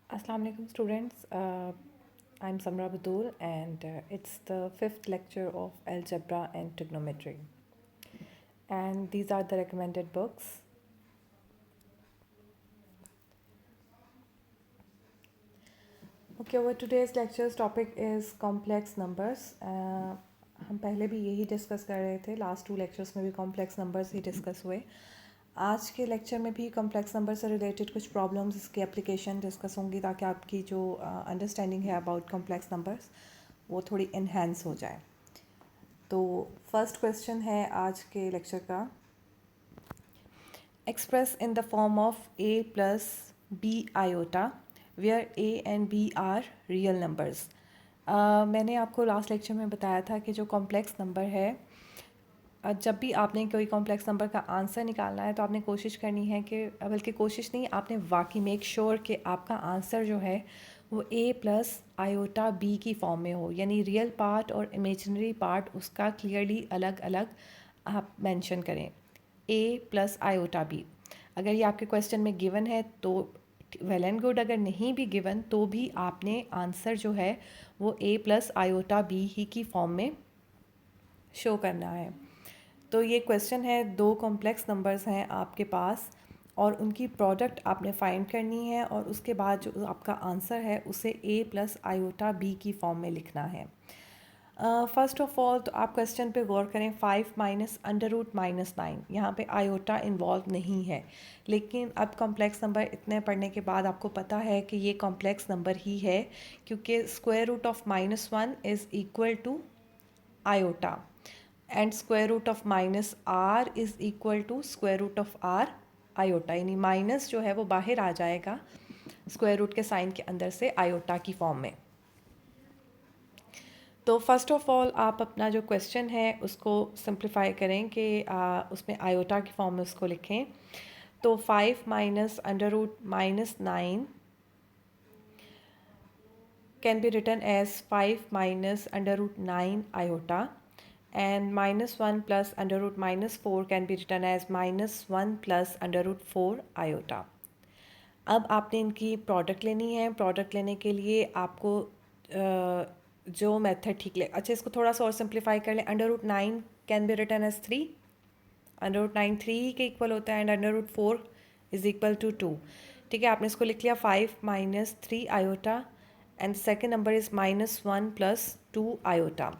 Assalamu alaikum students. I'm Samra Batul and it's the fifth lecture of Algebra and Trigonometry. And these are the recommended books. Okay, our today's lecture's topic is complex numbers. हम पहले भी यही discuss कर रहे थे, last to lectures में भी complex numbers ही discuss हुए. आज के लेक्चर में भी कॉम्प्लेक्स नंबर से रिलेटेड कुछ प्रॉब्लम्स, इसकी एप्लीकेशन डिस्कस होंगी ताकि आपकी जो अंडरस्टैंडिंग है अबाउट कॉम्प्लेक्स नंबर्स वो थोड़ी इन्हेंस हो जाए. तो फर्स्ट क्वेश्चन है आज के लेक्चर का, express in the form of a plus b iota where a and b are real numbers. मैंने आपको लास्ट लेक्चर में बताया था कि जो कॉम्प्लेक्स नंबर है, जब भी आपने कोई कॉम्प्लेक्स नंबर का आंसर निकालना है तो आपने कोशिश करनी है कि, बल्कि कोशिश नहीं, आपने वाकई मेक श्योर कि आपका आंसर जो है वो a प्लस आयोटा b की फॉर्म में हो, यानी रियल पार्ट और इमेजिनरी पार्ट उसका क्लियरली अलग अलग आप मेंशन करें. a प्लस आयोटा b, अगर ये आपके क्वेश्चन में गिवन है तो वेल एंड गुड, अगर नहीं भी गिवन तो भी आपने आंसर जो है वो a प्लस आयोटा b ही की फॉर्म में शो करना है. तो ये क्वेश्चन है, दो कॉम्प्लेक्स नंबर्स हैं आपके पास और उनकी प्रोडक्ट आपने फाइंड करनी है और उसके बाद जो आपका आंसर है उसे a प्लस आयोटा b की फॉर्म में लिखना है. फर्स्ट ऑफ ऑल तो आप क्वेश्चन पे गौर करें, 5 माइनस अंडर रूट माइनस 9, यहाँ पर आयोटा इन्वॉल्व नहीं है, लेकिन अब कॉम्प्लेक्स नंबर इतने पढ़ने के बाद आपको पता है कि ये कॉम्प्लेक्स नंबर ही है क्योंकि square root of -1 is equal to iota and square root of minus r is equal to square root of r iota, यानी माइनस जो है वो बाहर आ जाएगा स्क्वायर रूट के साइन के अंदर से आयोटा की फॉर्म में. तो फर्स्ट ऑफ ऑल आप अपना जो क्वेश्चन है उसको सिंप्लीफाई करें कि उसमें आयोटा की फॉर्म में उसको लिखें. तो 5 minus under root minus 9 can be written as 5 minus under root 9 iota and -1 plus under root -4 can be written as -1 plus under root 4 iota. अब आपने इनकी प्रोडक्ट लेनी है. प्रोडक्ट लेने के लिए आपको जो मेथड ठीक लगे, अच्छा इसको थोड़ा सा और सिंप्लीफाई कर लें. Under root 9 can be written as 3, under root 9 3 के इक्वल होता है and under root 4 is equal to 2. ठीक है, आपने इसको लिख लिया 5 minus 3 iota and second number is -1 plus 2 iota.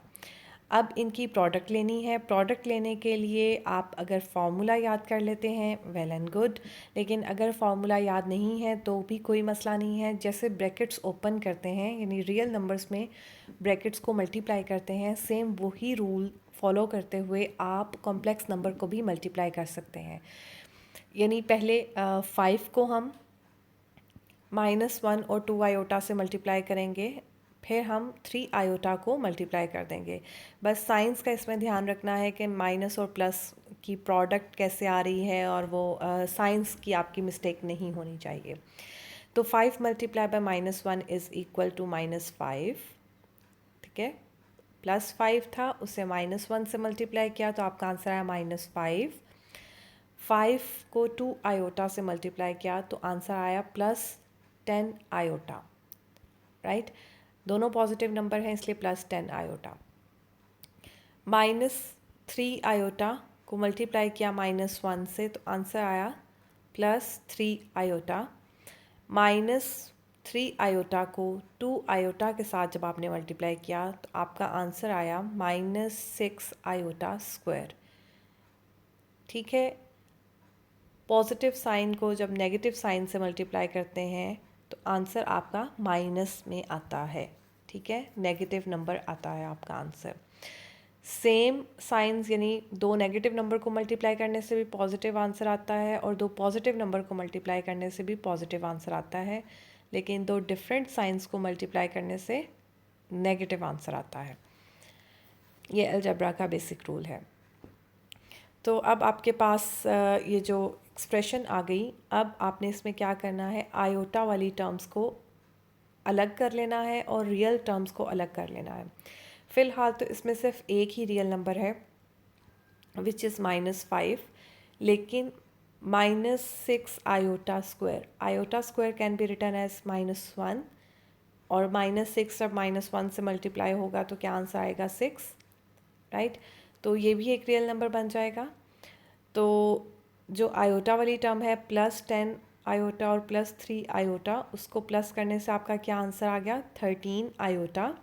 अब इनकी प्रोडक्ट लेनी है. प्रोडक्ट लेने के लिए आप अगर फार्मूला याद कर लेते हैं वेल एंड गुड, लेकिन अगर फार्मूला याद नहीं है तो भी कोई मसला नहीं है. जैसे ब्रैकेट्स ओपन करते हैं, यानी रियल नंबर्स में ब्रैकेट्स को मल्टीप्लाई करते हैं, सेम वही रूल फॉलो करते हुए आप कॉम्प्लेक्स नंबर को भी मल्टीप्लाई कर सकते हैं. यानी पहले 5 को हम -1 और 2 आयोटा से मल्टीप्लाई करेंगे, फिर हम 3 आयोटा को मल्टीप्लाई कर देंगे. बस साइंस का इसमें ध्यान रखना है कि माइनस और प्लस की प्रोडक्ट कैसे आ रही है और वो साइंस की आपकी मिस्टेक नहीं होनी चाहिए. तो 5 multiply by -1 is equal to -5. ठीक है, +5 था, उससे -1 से मल्टीप्लाई किया तो आपका आंसर आया -5. 5 को 2 आयोटा से मल्टीप्लाई किया तो आंसर आया +10 आयोटा. राइट, दोनों पॉजिटिव नंबर हैं इसलिए +10 आयोटा. -3 आयोटा को मल्टीप्लाई किया -1 से तो आंसर आया +3 आयोटा. -3 आयोटा को 2 आयोटा के साथ जब आपने मल्टीप्लाई किया तो आपका आंसर आया -6 आयोटा स्क्वायर. ठीक है, पॉजिटिव साइन को जब नेगेटिव साइन से मल्टीप्लाई करते हैं तो आंसर आपका माइनस में आता है. ठीक है, नेगेटिव नंबर आता है आपका आंसर. सेम साइंस, यानी दो नेगेटिव नंबर को मल्टीप्लाई करने से भी पॉजिटिव आंसर आता है और दो पॉजिटिव नंबर को मल्टीप्लाई करने से भी पॉजिटिव आंसर आता है, लेकिन दो डिफरेंट साइंस को मल्टीप्लाई करने से नेगेटिव आंसर आता है. ये अलजेब्रा का बेसिक रूल है. तो अब आपके पास ये जो एक्सप्रेशन आ गई, अब आपने इसमें क्या करना है, आयोटा वाली टर्म्स को अलग कर लेना है और रियल टर्म्स को अलग कर लेना है. फ़िलहाल तो इसमें सिर्फ एक ही रियल नंबर है विच इज़ -5, लेकिन -6 iota square. Iota square can be written as -1 और -6 जब -1 से मल्टीप्लाई होगा तो क्या आंसर आएगा 6, राइट। तो ये भी एक रियल नंबर बन जाएगा। तो जो आयोटा वाली टर्म है +10 आयोटा और +3 आयोटा, उसको प्लस करने से आपका क्या आंसर आ गया 13 आयोटा,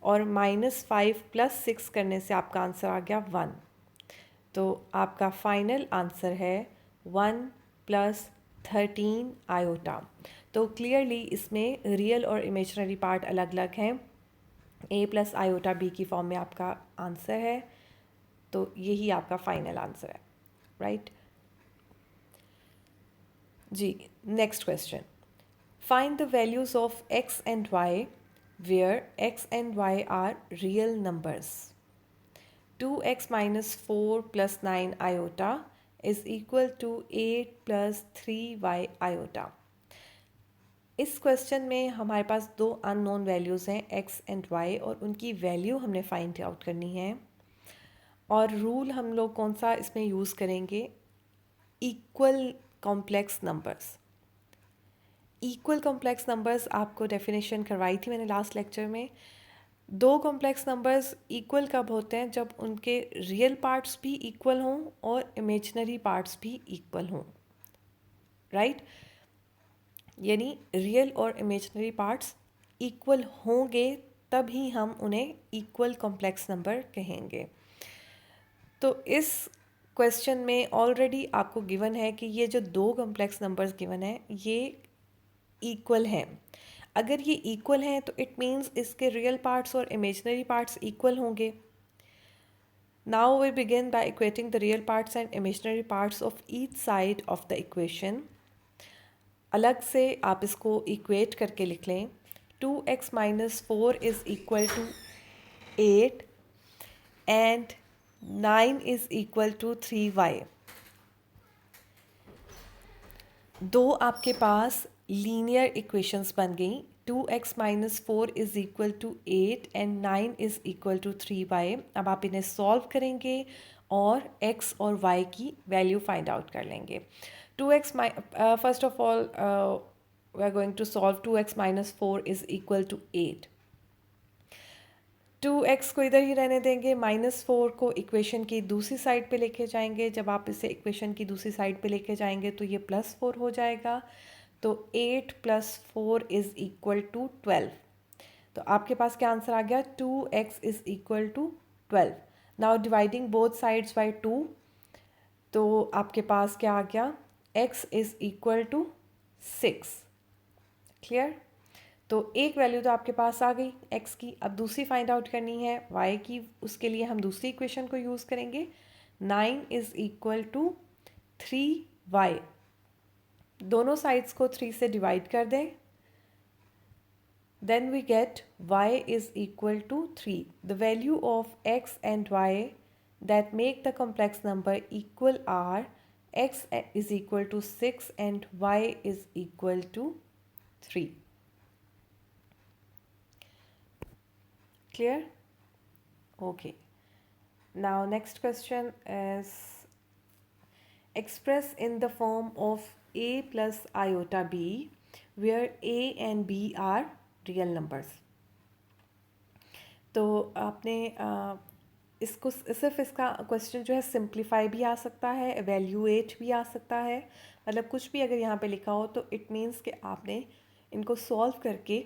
और -5 + 6 करने से आपका आंसर आ गया 1। तो आपका फाइनल आंसर है 1 + 13 आयोटा। तो क्लियरली इसमें रियल और इमेजिनरी पार्ट अलग अलग हैं। a + आयोटा b की फॉर्म में आपका आंसर है, तो यही आपका फाइनल आंसर है, राइट। जी, next question. Find the values of x and y where x and y are real numbers. 2x - 4 + 9 iota is equal to 8 + 3y iota। इस क्वेश्चन में हमारे पास दो अननोन वैल्यूज़ हैं x एंड y, और उनकी value हमने find out करनी है। और रूल हम लोग कौन सा इसमें यूज़ करेंगे, equal complex numbers. Equal complex numbers आपको डेफिनेशन करवाई थी मैंने लास्ट लेक्चर में। दो कॉम्प्लेक्स नंबर्स इक्वल कब होते हैं, जब उनके रियल पार्ट्स भी इक्वल हों और इमेजिनरी पार्ट्स भी इक्वल हों, राइट। यानी रियल और इमेजिनरी पार्ट्स इक्वल होंगे तभी हम उन्हें इक्वल कॉम्प्लेक्स नंबर कहेंगे। तो इस क्वेश्चन में ऑलरेडी आपको गिवन है कि ये जो दो कॉम्प्लेक्स नंबर्स गिवन है ये इक्वल हैं। अगर ये इक्वल हैं तो इट मीन्स इसके रियल पार्ट्स और इमेजिनरी पार्ट्स इक्वल होंगे। Now we begin by equating the real parts and imaginary parts of each side of the equation. अलग से आप इसको इक्वेट करके लिख लें। 2x - 4 is equal to 8 and 9 is equal to 3y। दो आपके पास लीनियर इक्वेशंस बन गई। 2x - 4 is equal to 8 and 9 is equal to 3y। अब आप इन्हें सॉल्व करेंगे और x और y की वैल्यू फाइंड आउट कर लेंगे। 2x first of all we are going to solve 2x - 4 is equal to 8। 2x को इधर ही रहने देंगे, -4 को इक्वेशन की दूसरी साइड पे लेके जाएंगे। जब आप इसे इक्वेशन की दूसरी साइड पे लेके जाएंगे तो ये +4 हो जाएगा। तो 8 + 4 इज़ इक्वल टू 12। तो आपके पास क्या आंसर आ गया, 2x is equal to 12। Now dividing both sides by 2, तो आपके पास क्या आ गया, x is equal to 6। Clear. तो एक वैल्यू तो आपके पास आ गई x की। अब दूसरी फाइंड आउट करनी है y की। उसके लिए हम दूसरी इक्वेशन को यूज़ करेंगे। 9 इज़ इक्वल टू 3y। दोनों साइड्स को 3 से डिवाइड कर दें। Then we get y is equal to 3। The value of x and y that make the complex number equal are x is equal to 6 and y is equal to 3। Clear? Okay. Now next question is express in the form of a plus iota b where a and b are real numbers. तो आपने इसको सिर्फ इसका question जो है simplify भी आ सकता है, एवेल्यूएट भी आ सकता है। मतलब कुछ भी अगर यहाँ पे लिखा हो तो इट मीन्स कि आपने इनको सॉल्व करके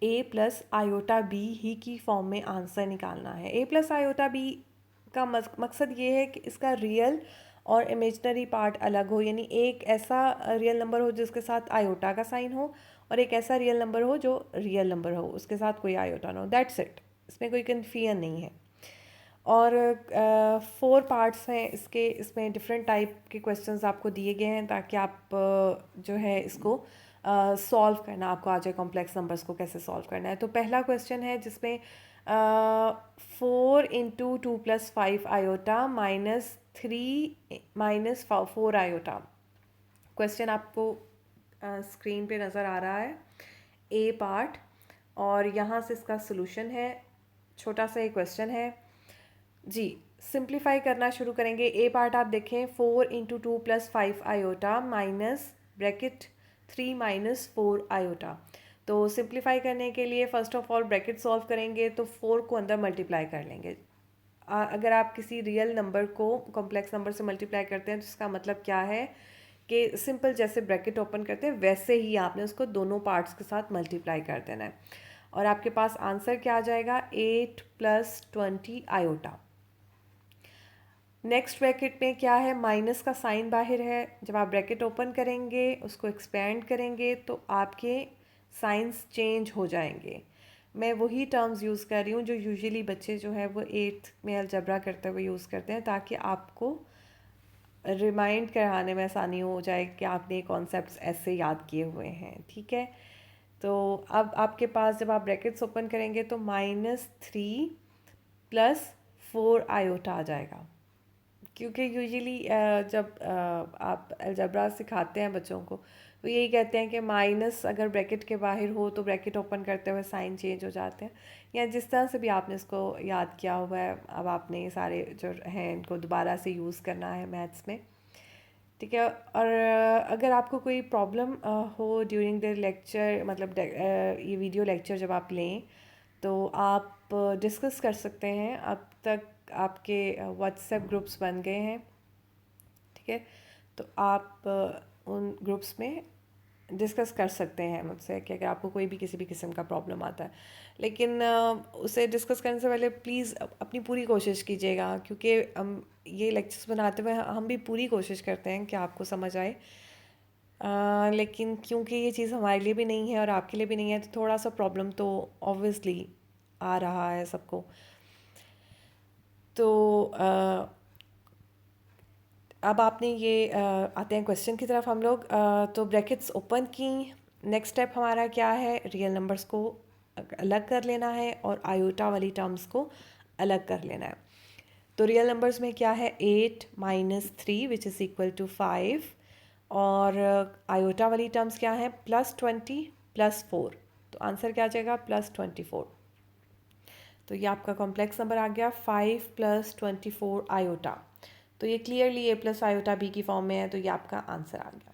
a + आयोटा b ही की फॉर्म में आंसर निकालना है। a + आयोटा b का मकसद ये है कि इसका रियल और इमेजिनरी पार्ट अलग हो। यानी एक ऐसा रियल नंबर हो जिसके साथ आयोटा का साइन हो, और एक ऐसा रियल नंबर हो जो रियल नंबर हो उसके साथ कोई आयोटा ना हो। दैट्स इट, इसमें कोई कन्फ्यूजन नहीं है। और 4 पार्ट्स हैं इसके। इसमें डिफरेंट टाइप के क्वेश्चंस आपको दिए गए हैं ताकि आप जो है इसको सॉल्व करना आपको आ जाए, कॉम्प्लेक्स नंबर्स को कैसे सॉल्व करना है। तो पहला क्वेश्चन है जिसमें 4 × 2 + 5 आयोटा -3 - 4 आयोटा। क्वेश्चन आपको स्क्रीन पे नज़र आ रहा है, ए पार्ट, और यहाँ से इसका सोल्यूशन है। छोटा सा ये क्वेश्चन है जी। सिंप्लीफाई करना शुरू करेंगे। ए पार्ट आप देखें, 4 into 2 plus 5 iota minus bracket 3 minus 4 iota. तो सिंप्लीफाई करने के लिए first of all bracket solve करेंगे तो 4 को अंदर मल्टीप्लाई कर लेंगे। अगर आप किसी रियल नंबर को कॉम्प्लेक्स नंबर से मल्टीप्लाई करते हैं तो इसका मतलब क्या है कि सिंपल जैसे ब्रैकेट ओपन करते हैं वैसे ही आपने उसको दोनों पार्ट्स के साथ मल्टीप्लाई कर देना है और आपके पास आंसर क्या आ जाएगा, 8 प्लस 20 आयोटा। नेक्स्ट ब्रैकेट में क्या है, माइनस का साइन बाहर है। जब आप ब्रैकेट ओपन करेंगे उसको एक्सपेंड करेंगे तो आपके साइंस चेंज हो जाएंगे। मैं वही टर्म्स यूज़ कर रही हूँ जो यूजुअली बच्चे जो है वो 8th में अलजबरा करते हुए यूज़ करते हैं, ताकि आपको रिमाइंड कराने में आसानी हो जाए कि आपने कॉन्सेप्ट्स ऐसे याद किए हुए हैं। ठीक है, तो अब आपके पास जब आप ब्रैकेट्स ओपन करेंगे तो -3 प्लस 4 आयोटा आ जाएगा। क्योंकि यूजुअली जब आप अलजबरा सिखाते हैं बच्चों को तो यही कहते हैं कि माइनस अगर ब्रैकेट के बाहर हो तो ब्रैकेट ओपन करते हुए साइन चेंज हो जाते हैं, या जिस तरह से भी आपने इसको याद किया हुआ है। अब आपने ये सारे जो हैं इनको दोबारा से यूज़ करना है मैथ्स में। ठीक है, और अगर आपको कोई प्रॉब्लम हो ड्यूरिंग द लेक्चर, मतलब ये वीडियो लेक्चर जब आप लें तो आप डिस्कस कर सकते हैं। अब तक आपके व्हाट्सएप ग्रुप्स बन गए हैं। ठीक है, तो आप उन ग्रुप्स में डिस्कस कर सकते हैं मुझसे कि अगर आपको कोई भी किसी भी किस्म का प्रॉब्लम आता है। लेकिन उसे डिस्कस करने से पहले प्लीज़ अपनी पूरी कोशिश कीजिएगा, क्योंकि हम ये लेक्चर्स बनाते हुए हम भी पूरी कोशिश करते हैं कि आपको समझ आए। लेकिन क्योंकि ये चीज़ हमारे लिए भी नहीं है और आपके लिए भी नहीं है तो थोड़ा सा प्रॉब्लम तो ऑब्वियसली आ रहा है सबको। तो अब आपने ये आते हैं क्वेश्चन की तरफ हम लोग। तो ब्रैकेट्स ओपन की, नेक्स्ट स्टेप हमारा क्या है, रियल नंबर्स को अलग कर लेना है और आयोटा वाली टर्म्स को अलग कर लेना है। तो रियल नंबर्स में क्या है, 8 minus 3 which is equal to 5, और आयोटा वाली टर्म्स क्या है, +20 + 4। तो आंसर क्या आ जाएगा, +24। तो ये आपका कॉम्प्लेक्स नंबर आ गया 5 + 24 आयोटा। तो ये clearly a plus iota b की फॉर्म में है, तो ये आपका आंसर आ गया।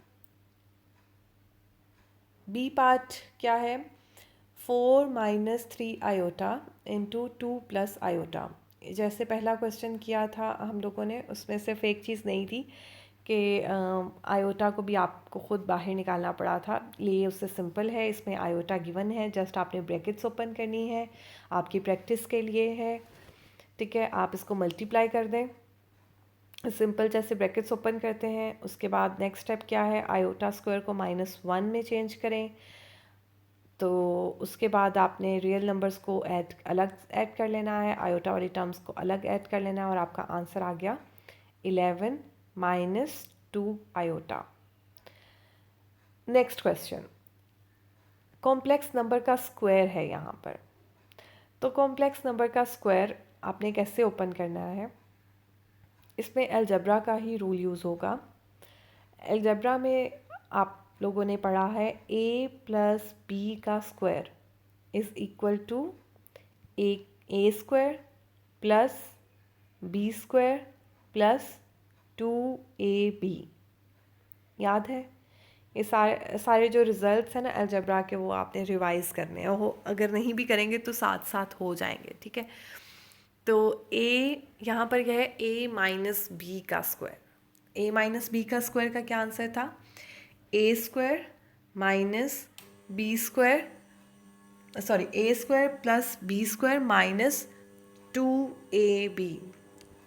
बी पार्ट क्या है, 4 minus 3 iota into 2 plus iota. जैसे पहला क्वेश्चन किया था हम लोगों ने, उसमें सिर्फ एक चीज़ नहीं थी कि आयोटा को भी आपको ख़ुद बाहर निकालना पड़ा था। ये उससे सिंपल है, इसमें आयोटा गिवन है, जस्ट आपने ब्रैकेट्स ओपन करनी है, आपकी प्रैक्टिस के लिए है। ठीक है, आप इसको मल्टीप्लाई कर दें सिंपल जैसे ब्रैकेट्स ओपन करते हैं। उसके बाद नेक्स्ट स्टेप क्या है, आयोटा स्क्वायर को -1 में चेंज करें। तो उसके बाद आपने रियल नंबर्स को अलग ऐड कर लेना है, आयोटा वाली टर्म्स को अलग ऐड कर लेना है, और आपका आंसर आ गया 11 minus 2 iota. Next question, complex number का स्क्वायर है यहाँ पर। तो कॉम्प्लेक्स नंबर का स्क्वायर आपने कैसे ओपन करना है, इसमें अलजबरा का ही रूल यूज़ होगा। अलजबरा में आप लोगों ने पढ़ा है a प्लस बी का square is equal to A square plus B square plus 2ab। याद है, ये सारे जो रिज़ल्ट्स हैं ना अलजबरा के, वो आपने रिवाइज़ करने हैं। वो अगर नहीं भी करेंगे तो साथ साथ हो जाएंगे। ठीक है, तो a यहाँ पर यह है a माइनस बी का स्क्वायर। a माइनस बी का स्क्वायर का क्या आंसर था, a square minus b square, sorry a square plus B square minus 2ab।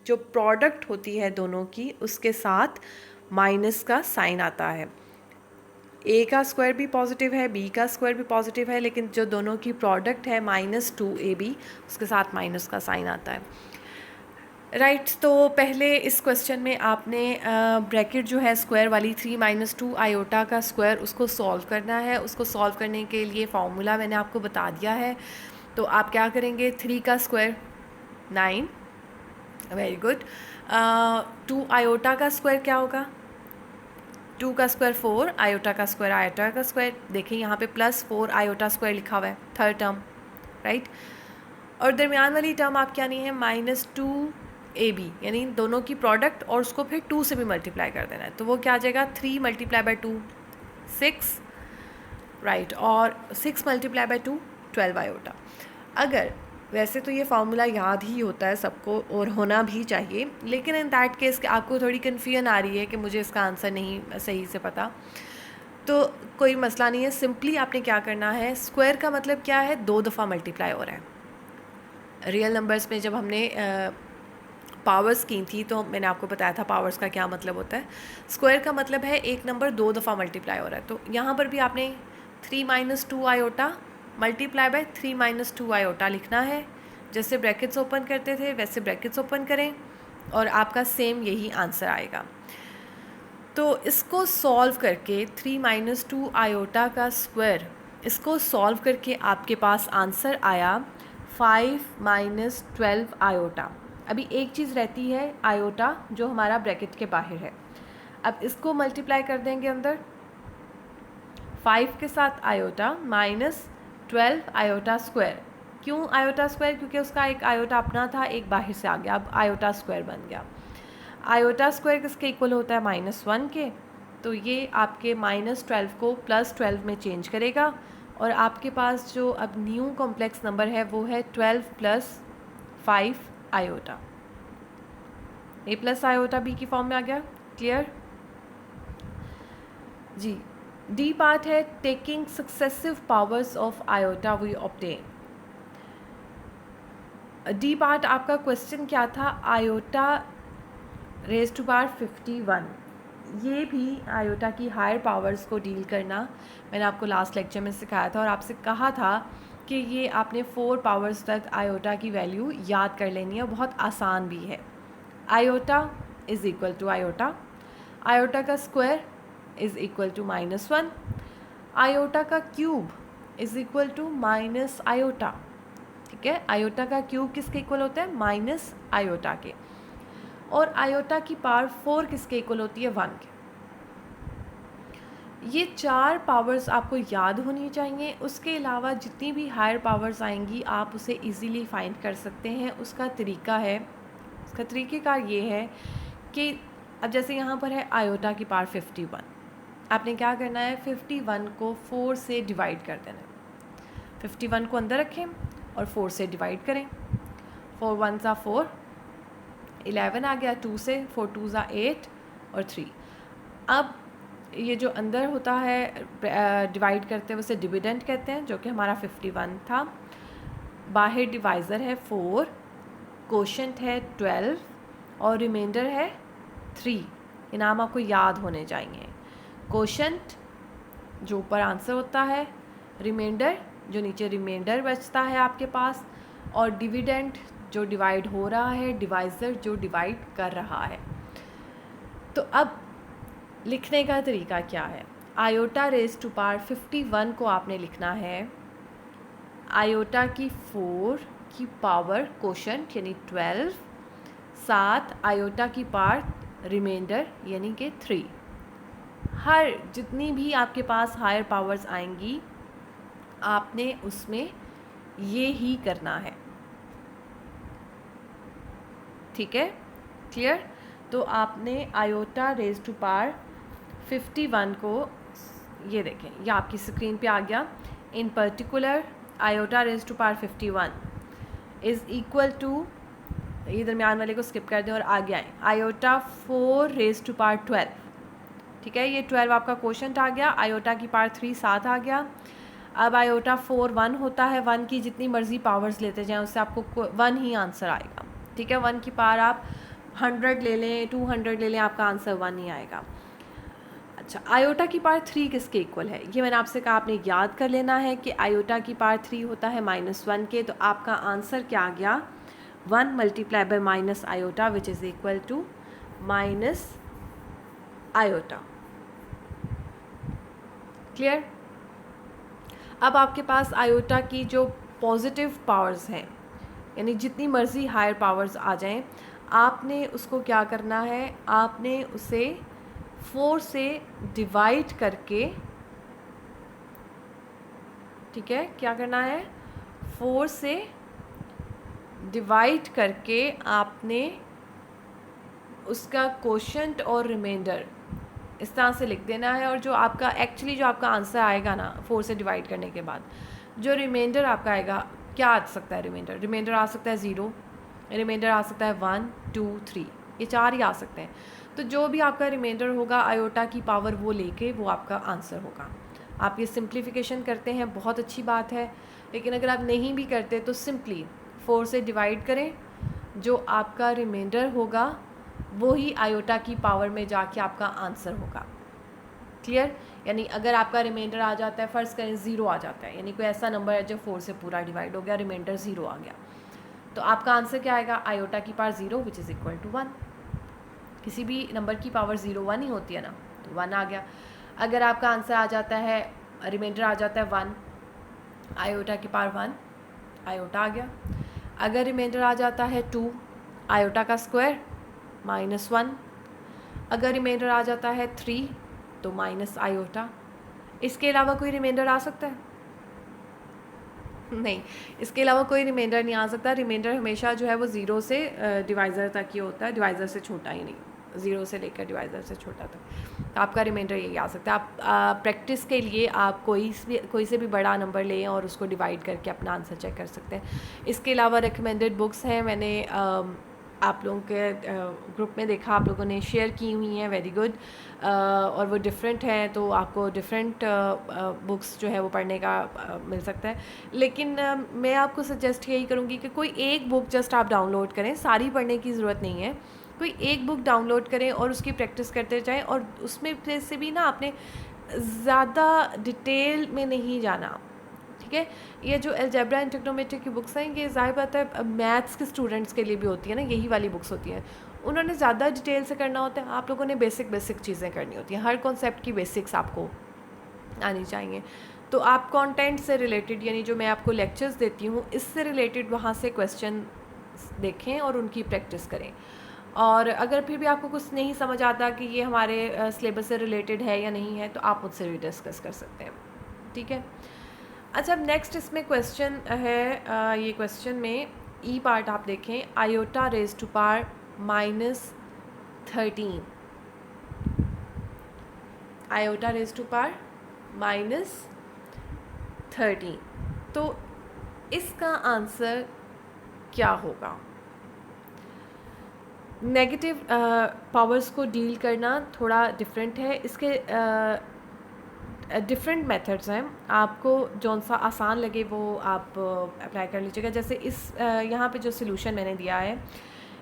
जो प्रोडक्ट होती है दोनों की, उसके साथ माइनस का साइन आता है। a का स्क्वायर भी पॉजिटिव है, b का स्क्वायर भी पॉजिटिव है, लेकिन जो दोनों की प्रोडक्ट है -2ab, उसके साथ माइनस का साइन आता है। राइट, तो पहले इस क्वेश्चन में आपने ब्रैकेट जो है स्क्वायर वाली 3 माइनस 2 आयोटा का स्क्वायर, उसको सॉल्व करना है। उसको सॉल्व करने के लिए फार्मूला मैंने आपको बता दिया है। तो आप क्या करेंगे, 3 का स्क्वायर 9, वेरी गुड। 2 आयोटा का स्क्वायर क्या होगा, 2 का स्क्वायर 4, आयोटा का स्क्वायर आयोटा का स्क्वायर। देखिए यहाँ पे +4 आयोटा स्क्वायर लिखा हुआ है, थर्ड टर्म, राइट। और दरमियान वाली टर्म आपकी आनी है -2 ए बी, यानी दोनों की प्रोडक्ट, और उसको फिर 2 से भी मल्टीप्लाई कर देना है। तो वो क्या आ जाएगा, 3 मल्टीप्लाई बाई 2 6, राइट, और 6 मल्टीप्लाई बाई 2 12 आयोटा। अगर वैसे तो ये फार्मूला याद ही होता है सबको और होना भी चाहिए, लेकिन इन दैट केस कि आपको थोड़ी कन्फ्यूजन आ रही है कि मुझे इसका आंसर नहीं सही से पता, तो कोई मसला नहीं है। सिंपली आपने क्या करना है, स्क्वायर का मतलब क्या है, 2 दफ़ा मल्टीप्लाई हो रहा है। रियल नंबर्स में जब हमने पावर्स की थी तो मैंने आपको बताया था पावर्स का क्या मतलब होता है। स्क्वायर का मतलब है एक नंबर 2 दफ़ा मल्टीप्लाई हो रहा है। तो यहाँ पर भी आपने 3 minus 2 iota multiply by 3 minus 2 iota लिखना है। जैसे ब्रैकेट्स ओपन करते थे वैसे ब्रैकेट्स ओपन करें और आपका सेम यही आंसर आएगा। तो इसको सॉल्व करके 3 माइनस 2 आयोटा का स्क्वायर, इसको सॉल्व करके आपके पास आंसर आया 5 माइनस 12 आयोटा। अभी एक चीज़ रहती है आयोटा जो हमारा ब्रैकेट के बाहर है। अब इसको मल्टीप्लाई कर देंगे अंदर 5 के साथ आयोटा माइनस 12 आयोटा स्क्वायर। क्यों आयोटा स्क्वायर, क्योंकि उसका एक आयोटा अपना था एक बाहर से आ गया, अब आयोटा स्क्वायर बन गया। आयोटा स्क्वायर किसके इक्वल होता है, -1 के। तो ये आपके -12 को +12 में चेंज करेगा और आपके पास जो अब न्यू कॉम्प्लेक्स नंबर है वो है 12 + 5 iota. A plus iota b की फॉर्म में आ गया। क्लियर जी। डी पार्ट है taking successive powers of iota we obtain. D part आपका क्वेश्चन क्या था, आयोटा रेज़ टू पावर 51। ये भी आयोटा की हायर पावर्स को डील करना मैंने आपको लास्ट लेक्चर में सिखाया था और आपसे कहा था कि ये आपने 4 पावर्स तक आयोटा की वैल्यू याद कर लेनी है, बहुत आसान भी है। Iota is equal to iota, iota का square is equal to -1, iota का cube is equal to minus iota. ठीक है, आयोटा का क्यूब किसके इक्वल होता है, माइनस आयोटा के। और आयोटा की पावर 4 किसके इक्वल होती है, 1 के। ये 4 पावर्स आपको याद होनी चाहिए। उसके अलावा जितनी भी हायर पावर्स आएंगी आप उसे इजीली फाइंड कर सकते हैं। उसका तरीका है, उसका तरीक़ेकार ये है कि अब जैसे यहाँ पर है आयोटा की पावर 51, आपने क्या करना है 51 को 4 से डिवाइड कर देना है। 51 को अंदर रखें और 4 से डिवाइड करें। 4 1 ज़ा 4, 11 आ गया 2 से, 4 2 ज़ा 8 और 3। अब ये जो अंदर होता है डिवाइड करते हैं उसे डिविडेंड कहते हैं, जो कि हमारा 51 था। बाहर डिवाइज़र है 4, कोशेंट है 12 और रिमाइंडर है 3। ये नाम आपको याद होने चाहिए। कोशेंट जो ऊपर आंसर होता है, रिमाइंडर जो नीचे रिमाइंडर बचता है आपके पास, और डिविडेंड जो डिवाइड हो रहा है, डिवाइज़र जो डिवाइड कर रहा है। तो अब लिखने का तरीका क्या है, आयोटा रेज़ टू पावर 51 को आपने लिखना है आयोटा की 4 की पावर कोशेंट यानी 12 साथ आयोटा की पावर रिमाइंडर यानी कि 3। हर जितनी भी आपके पास हायर पावर्स आएंगी आपने उसमें ये ही करना है। ठीक है, क्लियर। तो आपने आयोटा रेज़ टू पावर 51 को, ये देखें ये आपकी स्क्रीन पे आ गया। In particular iota raise to power 51 is equal to, ये दरमियान वाले को स्किप कर दें और आगे आए, आयोटा 4 रेज़ टू पावर 12। ठीक है, ये 12 आपका क्वोशंट आ गया, आयोटा की पावर 3 साथ आ गया। अब आयोटा 4 1 होता है, 1 की जितनी मर्ज़ी पावर्स लेते जाएं उससे आपको 1 ही आंसर आएगा। ठीक है, 1 की पावर आप 100 ले लें, 200 ले लें, आपका आंसर 1 ही आएगा। अच्छा, आयोटा की पावर 3 किसके इक्वल है, ये मैंने आपसे कहा आपने याद कर लेना है कि आयोटा की पावर 3 होता है -1 के। तो आपका आंसर क्या आ गया, 1 multiply by minus iota which is equal to minus iota. Clear. अब आपके पास आयोटा की जो पॉजिटिव पावर्स हैं, यानी जितनी मर्ज़ी हायर पावर्स आ जाएं, आपने उसको क्या करना है, आपने उसे 4 से डिवाइड करके, ठीक है, क्या करना है 4 से डिवाइड करके आपने उसका कोशेंट और रिमाइंडर इस तरह से लिख देना है, और जो आपका एक्चुअली जो आपका आंसर आएगा ना 4 से डिवाइड करने के बाद, जो रिमाइंडर आपका आएगा, क्या आ सकता है रिमाइंडर आ सकता है 0, रिमाइंडर आ सकता है 1, 2, 3, ये 4 ही आ सकते हैं। तो जो भी आपका रिमाइंडर होगा आयोटा की पावर वो लेके वो आपका आंसर होगा। आप ये सिंप्लीफिकेशन करते हैं, बहुत अच्छी बात है, लेकिन अगर आप नहीं भी करते तो सिंपली 4 से डिवाइड करें, जो आपका रिमाइंडर होगा वो ही आयोटा की पावर में जाके आपका आंसर होगा। क्लियर? यानी अगर आपका रिमाइंडर आ जाता है, फ़र्ज़ करें 0 आ जाता है, यानी कोई ऐसा नंबर है जो 4 से पूरा डिवाइड हो गया, रिमाइंडर 0 आ गया, तो आपका आंसर क्या आएगा? आयोटा की power 0 which is equal to 1। किसी भी नंबर की पावर 0 1 ही होती है ना, तो 1 आ गया। अगर आपका आंसर आ जाता है, रिमाइंडर आ जाता है 1, आयोटा की पावर 1, आयोटा आ गया। अगर रिमाइंडर आ जाता है 2, आयोटा का स्क्वायर -1। अगर रिमाइंडर आ जाता है 3 तो माइनस आयोटा। इसके अलावा कोई रिमाइंडर आ सकता है? नहीं, इसके अलावा कोई रिमाइंडर नहीं आ सकता। रिमाइंडर हमेशा जो है वो 0 से डिवाइज़र तक ही होता है, डिवाइज़र से छोटा ही नहीं, 0 से लेकर डिवाइज़र से छोटा तक। तो आपका रिमाइंडर यही आ सकता है। आप प्रैक्टिस के लिए आप कोई से भी बड़ा नंबर लें और उसको डिवाइड करके अपना आंसर चेक कर सकते हैं। इसके अलावा रिकमेंडेड बुक्स हैं, मैंने आप लोगों के ग्रुप में देखा, आप लोगों ने शेयर की हुई हैं, वेरी गुड। और वो डिफरेंट हैं, तो आपको डिफरेंट बुक्स जो है वो पढ़ने का मिल सकता है। लेकिन मैं आपको सजेस्ट यही करूँगी कि कोई एक बुक जस्ट आप डाउनलोड करें, सारी पढ़ने की ज़रूरत नहीं है। कोई एक बुक डाउनलोड करें और उसकी प्रैक्टिस करते जाएं, और उसमें से भी ना आपने ज़्यादा डिटेल में नहीं जाना, ठीक है? ये जो अलजेब्रा एंड ट्रिग्नोमेट्री की बुक्स हैं, ये ज़ाहिर बात है मैथ्स के स्टूडेंट्स के लिए भी होती है ना, यही वाली बुक्स होती हैं। उन्होंने ज़्यादा डिटेल से करना होता है, आप लोगों ने बेसिक चीज़ें करनी होती हैं। हर कॉन्सेप्ट की बेसिक्स आपको आनी चाहिए। तो आप कंटेंट से रिलेटेड, यानी जो मैं आपको लेक्चर्स देती हूँ, इससे रिलेटेड वहाँ से क्वेश्चन देखें और उनकी प्रैक्टिस करें। और अगर फिर भी आपको कुछ नहीं समझ आता कि ये हमारे सिलेबस से रिलेटेड है या नहीं है, तो आप मुझसे भी डिस्कस कर सकते हैं, ठीक है? अच्छा, अब नेक्स्ट इसमें क्वेश्चन है, ये क्वेश्चन में ई पार्ट आप देखें, iota raise to power -13, iota raise to power -13, तो इसका आंसर क्या होगा? नेगेटिव पावर्स को डील करना थोड़ा डिफरेंट है, इसके डिफरेंट मेथड्स हैं, आपको जौन सा आसान लगे वो आप अप्लाई कर लीजिएगा। जैसे इस यहाँ पे जो सोल्यूशन मैंने दिया है,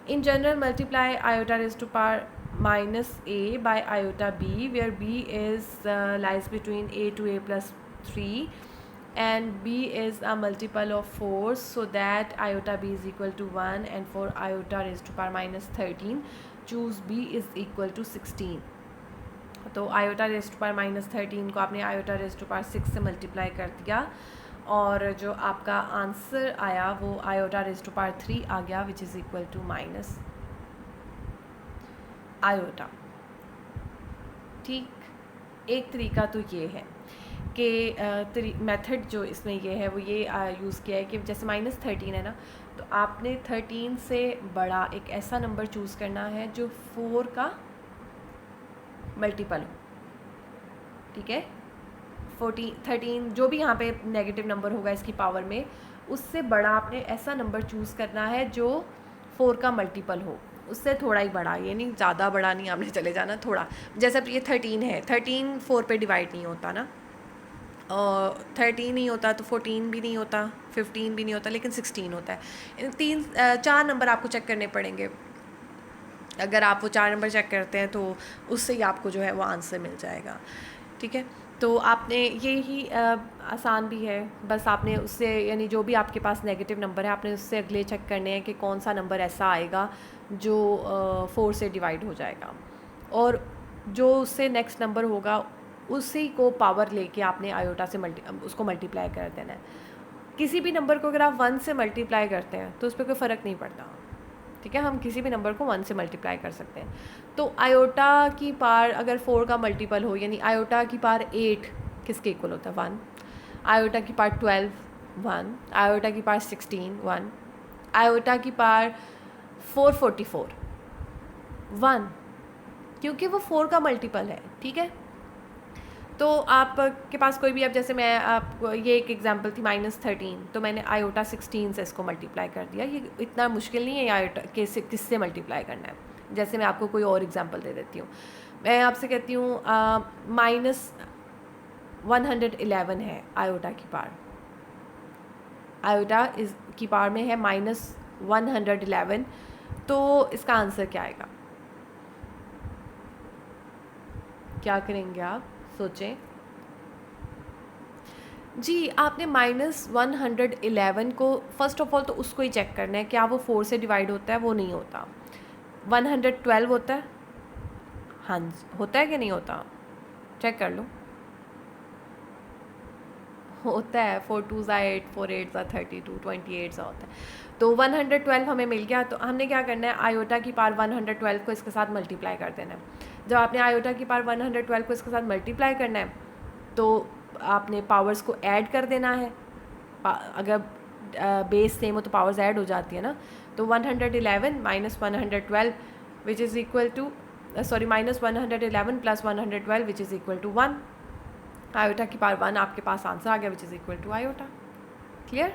in general multiply iota raise to power -a by iota b, where b is lies between a to a plus 3 and b is a multiple of 4, so that iota b is equal to 1, and for iota raised to power -13 choose b is equal to 16। तो iota raise to power -13 को आपने iota raise to power 6 से multiply कर दिया, और जो आपका answer आया वो आयोटा रेज टू पावर 3 आ गया, which is equal to minus iota. ठीक, एक तरीका तो ये है कि मेथड जो इसमें ये है वो ये यूज़ किया है कि जैसे -13 है ना, तो आपने 13 से बड़ा एक ऐसा नंबर चूज़ करना है जो 4 का मल्टीपल हो, ठीक है? 13 जो भी यहाँ पे नेगेटिव नंबर होगा इसकी पावर में, उससे बड़ा आपने ऐसा नंबर चूज़ करना है जो 4 का मल्टीपल हो, उससे थोड़ा ही बड़ा, ये नहीं ज़्यादा बड़ा नहीं आपने चले जाना, थोड़ा। जैसे अब ये 13 है, 13 4 पे डिवाइड नहीं होता ना, और 13 नहीं होता तो 14 भी नहीं होता, 15 भी नहीं होता, लेकिन 16 होता है। इन 4 नंबर आपको चेक करने पड़ेंगे। अगर आप वो 4 नंबर चेक करते हैं तो उससे ही आपको जो है वो आंसर मिल जाएगा, ठीक है? तो आपने ये ही आसान भी है, बस आपने उससे, यानी जो भी आपके पास नेगेटिव नंबर है, आपने उससे अगले चेक करने हैं कि कौन सा नंबर ऐसा आएगा जो 4 से डिवाइड हो जाएगा, और जो उससे नेक्स्ट नंबर होगा उसी को पावर लेके आपने आयोटा से उसको मल्टीप्लाई कर देना है। किसी भी नंबर को अगर आप 1 से मल्टीप्लाई करते हैं तो उस पर कोई फ़र्क नहीं पड़ता, ठीक है? हम किसी भी नंबर को 1 से मल्टीप्लाई कर सकते हैं। तो आयोटा की पावर अगर 4 का मल्टीपल हो, यानी आयोटा की पावर 8 किसके इक्वल होता है? 1। आयोटा की पावर 12 1, आयोटा की पावर 16 1, आयोटा की पावर 444 1, क्योंकि वो 4 का मल्टीपल है, ठीक है। तो आपके पास कोई भी, अब जैसे मैं आपको ये एक एग्जांपल थी -13, तो मैंने आयोटा 16 से इसको मल्टीप्लाई कर दिया। ये इतना मुश्किल नहीं है आयोटा किससे मल्टीप्लाई करना है। जैसे मैं आपको कोई और एग्जांपल दे देती हूँ, मैं आपसे कहती हूँ -111 है आयोटा की पार, आयोटा इस की पार में है -111, तो इसका आंसर क्या आएगा? क्या करेंगे आप, सोचें जी। आपने -111 को फर्स्ट ऑफ ऑल तो उसको ही चेक करना है, क्या वो 4 से डिवाइड होता है? वो नहीं होता। 112 होता है, हाँ होता है कि नहीं होता? चेक कर लो, होता है। 4 2 8, 4 8 32, 28 सा होता है। तो 112 हमें मिल गया, तो हमने क्या करना है, आयोटा की पार 112 को इसके साथ मल्टीप्लाई कर देना है। जब आपने आयोटा की पार 112 को इसके साथ मल्टीप्लाई करना है, तो आपने पावर्स को ऐड कर देना है। अगर बेस सेम हो तो पावर्स ऐड हो जाती है ना। तो 111 minus 112 which is equal to -111 plus 112 which is equal to 1। Iota की पावर 1 आपके पास आंसर आ गया which is equal to iota. Clear?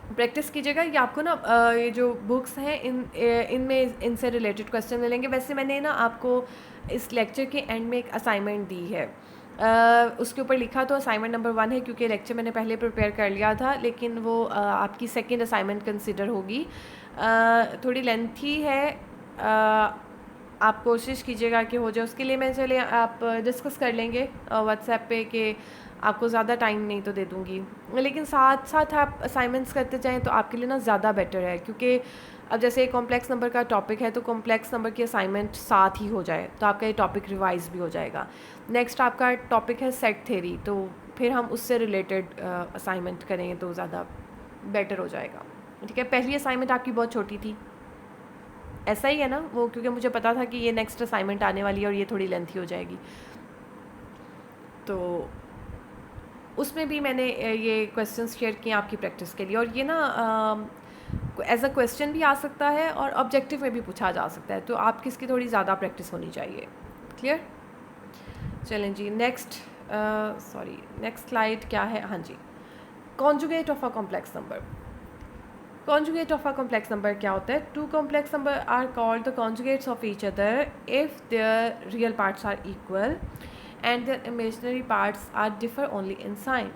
Practice कीजिएगा। ये आपको ना ये जो बुक्स हैं इनमें इनसे रिलेटेड क्वेश्चन मिलेंगे। वैसे मैंने ना आपको इस लेक्चर के एंड में एक असाइनमेंट दी है, उसके ऊपर लिखा तो असाइनमेंट नंबर 1 है, क्योंकि लेक्चर मैंने पहले प्रिपेयर कर लिया था, लेकिन वो आपकी सेकंड असाइनमेंट कंसिडर होगी। थोड़ी लेंथी है, आप कोशिश कीजिएगा कि हो जाए। उसके लिए मैं चले आप डिस्कस कर लेंगे व्हाट्सएप पे कि आपको ज़्यादा टाइम नहीं तो दे दूँगी, लेकिन साथ साथ आप असाइनमेंट्स करते जाएँ तो आपके लिए ना ज़्यादा बेटर है। क्योंकि अब जैसे कॉम्प्लेक्स नंबर का टॉपिक है, तो कॉम्प्लेक्स नंबर की असाइनमेंट साथ ही हो जाए तो आपका ये टॉपिक रिवाइज भी हो जाएगा। नेक्स्ट आपका टॉपिक है सेट थ्योरी, तो फिर हम उससे रिलेटेड असाइनमेंट करेंगे तो ज़्यादा बेटर हो जाएगा। ठीक है, पहली असाइनमेंट आपकी बहुत छोटी थी, ऐसा ही है ना वो, क्योंकि मुझे पता था कि ये नेक्स्ट असाइनमेंट आने वाली है और ये थोड़ी लेंथी हो जाएगी, तो उसमें भी मैंने ये क्वेश्चंस शेयर किए आपकी प्रैक्टिस के लिए। और ये ना एज अ क्वेश्चन भी आ सकता है और ऑब्जेक्टिव में भी पूछा जा सकता है, तो आप किसकी थोड़ी ज़्यादा प्रैक्टिस होनी चाहिए। क्लियर? चलें जी, नेक्स्ट स्लाइड क्या है? हाँ जी, conjugate of a complex number. Conjugate of a complex number क्या होता है? Two complex number are called the conjugates of each other if their real parts are equal and their imaginary parts are differ only in sign.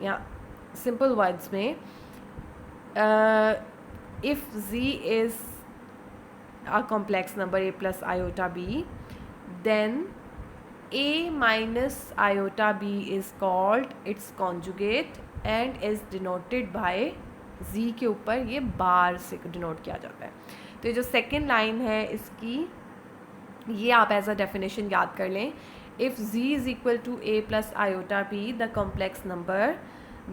या simple words में if z is a complex number a plus iota b, then a minus iota b is called its conjugate and is denoted by z के ऊपर ये बार से denote किया जाता है। तो ये जो सेकेंड लाइन है इसकी, ये आप एज अ डेफिनेशन याद कर लें। If z is equal to a plus iota b, the complex number,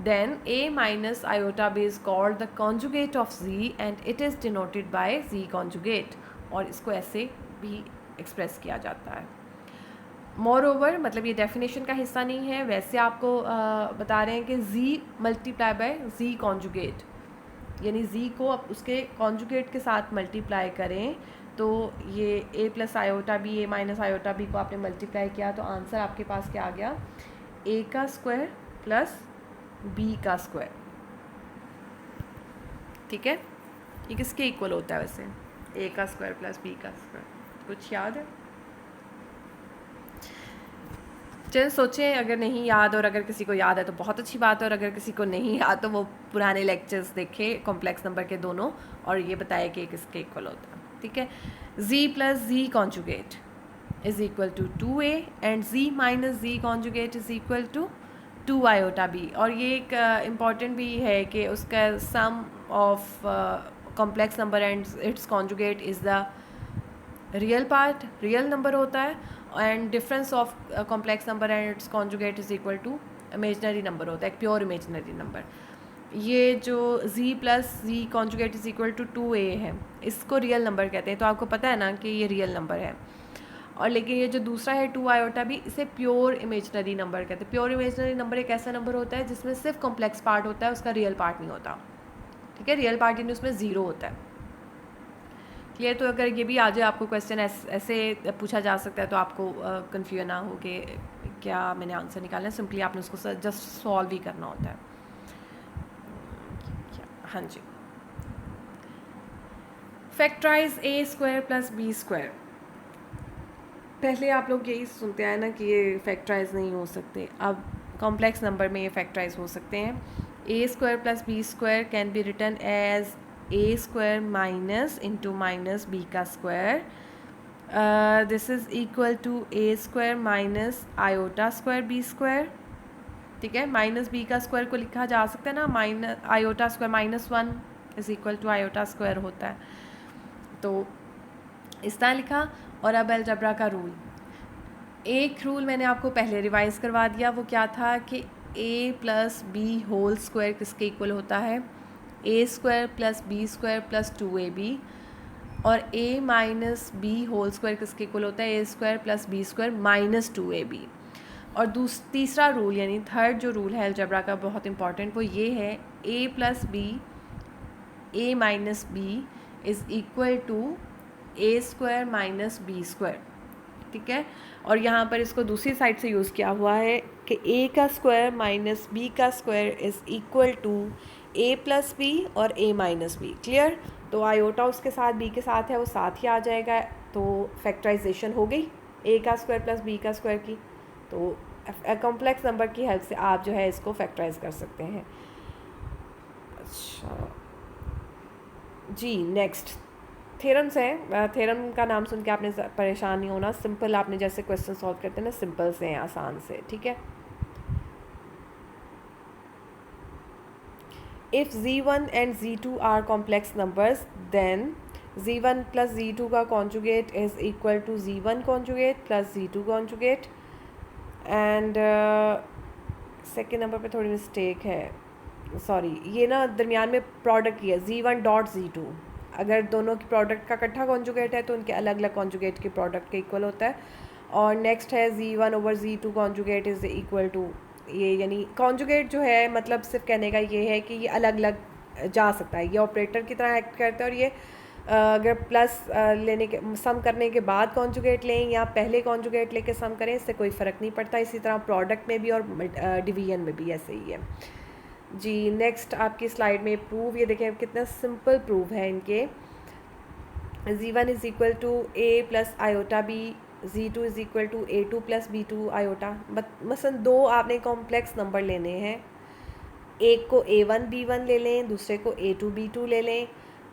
then a minus iota b is called the conjugate of z and it is denoted by z conjugate, और इसको ऐसे भी express किया जाता है। More over, मतलब ये definition का हिस्सा नहीं है, वैसे आपको बता रहे हैं कि z multiply by z conjugate, यानी z को आप उसके कॉन्जुगेट के साथ मल्टीप्लाई करें, तो ये a plus iota b, a minus iota b को आपने मल्टीप्लाई किया तो आंसर आपके पास क्या आ गया? a का स्क्वायर प्लस b का स्क्वायर। ठीक है, ये किसके इक्वल होता है वैसे? a का स्क्वायर प्लस b का स्क्वायर। कुछ याद है? चलिए सोचें, अगर नहीं याद, और अगर किसी को याद है तो बहुत अच्छी बात है, और अगर किसी को नहीं याद तो वो पुराने लेक्चर्स देखे कॉम्प्लेक्स नंबर के दोनों, और ये बताए कि किसके इक्वल होता है। ठीक है, z plus z conjugate is equal to 2a and z minus z conjugate is equal to 2 iota b। और ये एक इम्पॉर्टेंट भी है कि उसका sum of complex number and its conjugate is the real part, real number होता है, and difference of complex number and its conjugate is equal to imaginary number होता है, एक प्योर इमेजनरी नंबर। ये जो z plus z conjugate is equal to 2a है, इसको real number कहते हैं, तो आपको पता है ना कि ये रियल नंबर है। और लेकिन ये जो दूसरा है 2 आयोटा भी, इसे प्योर इमेजनरी नंबर कहते हैं। प्योर इमेजनरी नंबर एक ऐसा नंबर होता है जिसमें सिर्फ कॉम्प्लेक्स पार्ट होता है, उसका रियल पार्ट नहीं होता। ठीक है, रियल पार्ट यानी उसमें ज़ीरो होता है। क्लियर? तो अगर ये भी आ जाए आपको क्वेश्चन ऐसे पूछा जा सकता है तो आपको कन्फ्यूजन ना हो कि क्या मैंने आंसर निकालना है, सिंपली आपने उसको जस्ट सॉल्व ही करना होता है। हाँ जी, फैक्टराइज ए स्क्वायर प्लस बी स्क्वायर। पहले आप लोग यही सुनते आए ना कि ये फैक्टराइज नहीं हो सकते, अब कॉम्प्लेक्स नंबर में ये फैक्टराइज हो सकते हैं। A square plus B square can be written as A square minus into minus B का square, this is equal to A square minus iota square B square. ठीक है, माइनस बी का square को लिखा जा सकता है ना, minus iota square -1 is equal to iota square होता है, तो इस तरह लिखा। और अब अलजबरा का रूल, एक रूल मैंने आपको पहले रिवाइज करवा दिया, वो क्या था कि a plus B whole square किसके इक्वल होता है, A square plus B square plus 2ab, और a minus B whole square किसके इक्वल होता है, A square plus B square minus 2ab। और तीसरा रूल यानी थर्ड जो रूल है अलजबरा का बहुत इंपॉर्टेंट, वो ये है a plus b a minus b is equal to A square minus b square. ठीक है, और यहाँ पर इसको दूसरी साइड से यूज़ किया हुआ है कि a का स्क्वायर माइनस बी का square is equal to a plus b और a माइनस बी। क्लियर? तो आयोटा उसके साथ b के साथ है, वो साथ ही आ जाएगा, तो फैक्टराइजेशन हो गई a का स्क्वायर प्लस b का स्क्वायर की। तो कॉम्प्लेक्स नंबर की हेल्प से आप जो है इसको फैक्टराइज कर सकते हैं। अच्छा जी, नेक्स्ट थेरम्स हैं। थेरम का नाम सुन के आपने परेशान नहीं होना, सिंपल आपने जैसे क्वेश्चन सॉल्व करते हैं ना, सिंपल से हैं, आसान से। ठीक है, if z1 and z2 are complex numbers then z1 plus z2 का conjugate is equal to z1 conjugate plus z2 conjugate. And second number पे थोड़ी मिस्टेक है, सॉरी, ये ना दरमियान में प्रोडक्ट की है, z1 डॉट z2। अगर दोनों की प्रोडक्ट का इकट्ठा कॉन्जुगेट है तो उनके अलग अलग कॉन्जुगेट के प्रोडक्ट के इक्वल होता है। और नेक्स्ट है z1 over z2 conjugate is equal to ये, यानी कॉन्जुगेट जो है मतलब सिर्फ कहने का ये है कि ये अलग अलग जा सकता है, ये ऑपरेटर की तरह एक्ट करता है। और ये अगर प्लस लेने के सम करने के बाद कॉन्जुगेट लें या पहले कॉन्जुगेट लेके सम करें, इससे कोई फ़र्क नहीं पड़ता। इसी तरह प्रोडक्ट में भी और डिवीजन में भी ऐसे ही है जी। नेक्स्ट आपकी स्लाइड में प्रूव, ये देखें कितना सिंपल प्रूव है इनके। z1 is equal to a plus iota b, z2 is equal to a2 plus b2 iota. मसलन दो आपने कॉम्प्लेक्स नंबर लेने हैं, एक को a1 b1 ले लें, दूसरे को a2 b2 ले लें,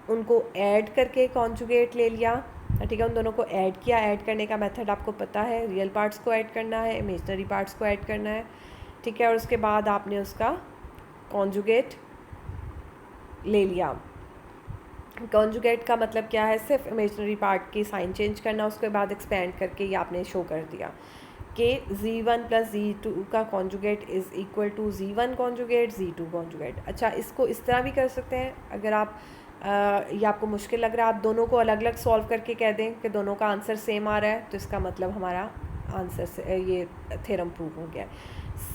उनको ऐड करके कॉन्जुगेट ले लिया। ठीक है, उन दोनों को ऐड किया, ऐड करने का मेथड आपको पता है, रियल पार्ट्स को ऐड करना है, इमेजनरी पार्ट्स को ऐड करना है। ठीक है, और उसके बाद आपने उसका कॉन्जुगेट ले लिया। कॉन्जुगेट का मतलब क्या है, सिर्फ इमेजनरी पार्ट की साइन चेंज करना, उसके बाद एक्सपेंड करके ये आपने शो कर दिया कि z1 प्लस z2 का conjugate is equal to z1 conjugate z2 conjugate. अच्छा, इसको इस तरह भी कर सकते हैं, अगर आप ये आपको मुश्किल लग रहा है, आप दोनों को अलग अलग सॉल्व करके कह दें कि दोनों का आंसर सेम आ रहा है, तो इसका मतलब हमारा आंसर से ये थ्योरम प्रूव हो गया।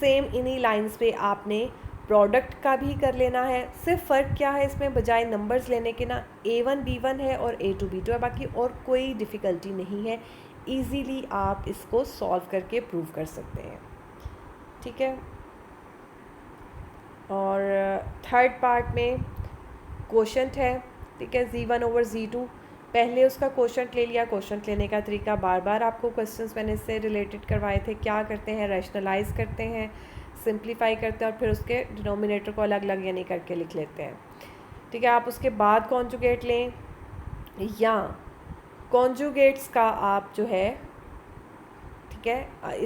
सेम इन्हीं लाइंस पे आपने प्रोडक्ट का भी कर लेना है। सिर्फ फ़र्क क्या है इसमें, बजाय नंबर्स लेने के ना a1 b1 है और a2 b2 है, बाकी और कोई डिफ़िकल्टी नहीं है, इजीली आप इसको सॉल्व करके प्रूव कर सकते हैं। ठीक है, और थर्ड पार्ट में कोशंट है। ठीक है, z1 ओवर z2, पहले उसका कोशंट ले लिया। कोशंट लेने का तरीका बार बार आपको क्वेश्चंस मैंने इससे रिलेटेड करवाए थे। क्या करते हैं, रैशनलाइज करते हैं, सिंप्लीफाई करते हैं और फिर उसके डिनोमिनेटर को अलग अलग यानी करके लिख लेते हैं। ठीक है, आप उसके बाद कॉन्जुगेट लें या कॉन्जुगेट्स का आप जो है, ठीक है,